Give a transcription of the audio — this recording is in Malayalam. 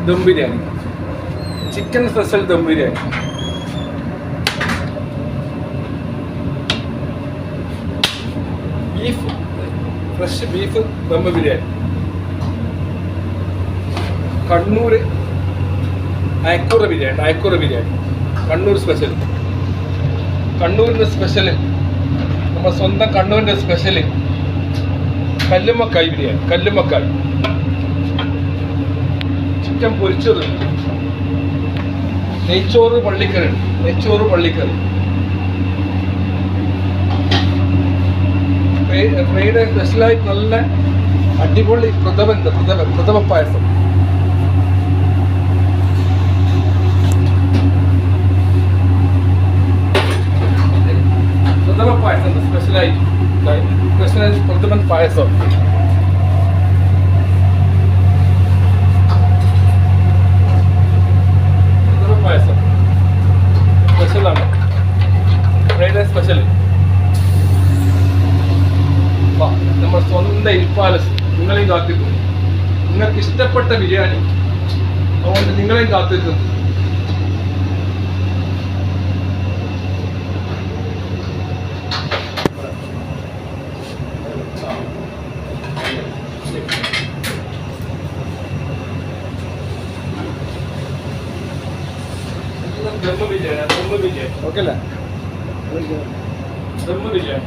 Dum biryani, chicken special dum biryani. Beef, fresh beef dum biryani. Kannur അയക്കൂറ ബിരിയാണി, കണ്ണൂർ സ്പെഷ്യൽ. കണ്ണൂരിൻ്റെ സ്പെഷ്യൽ, നമ്മുടെ സ്വന്തം കണ്ണൂരിൻ്റെ സ്പെഷ്യൽ കല്ലുമ്മക്കായ് ബിരിയാണി. കല്ലുമ്മക്കായ്, ചിക്കൻ പൊരിച്ചത്, നെയ്ച്ചോറ് പള്ളിക്കറി. ഫ്രൈഡേ സ്പെഷ്യലായിട്ട് നല്ല അടിപൊളി പ്രഥമ പായസം. സ്പെഷ്യലായിട്ട് പ്രഥമൻ പായസം. പായസം സ്പെഷ്യലാണ്, ഫ്രൈഡേ സ്പെഷ്യൽ. നമ്മുടെ സ്വന്തം ഇൽപാലസ് നിങ്ങളെയും കാത്തിരിക്കുന്നു. നിങ്ങൾക്ക് ഇഷ്ടപ്പെട്ട ബിരിയാണി, അതുകൊണ്ട് നിങ്ങളെയും കാത്തിരിക്കുന്നു. ഓക്കെ അല്ലേ? ദം ബിരിയാണി.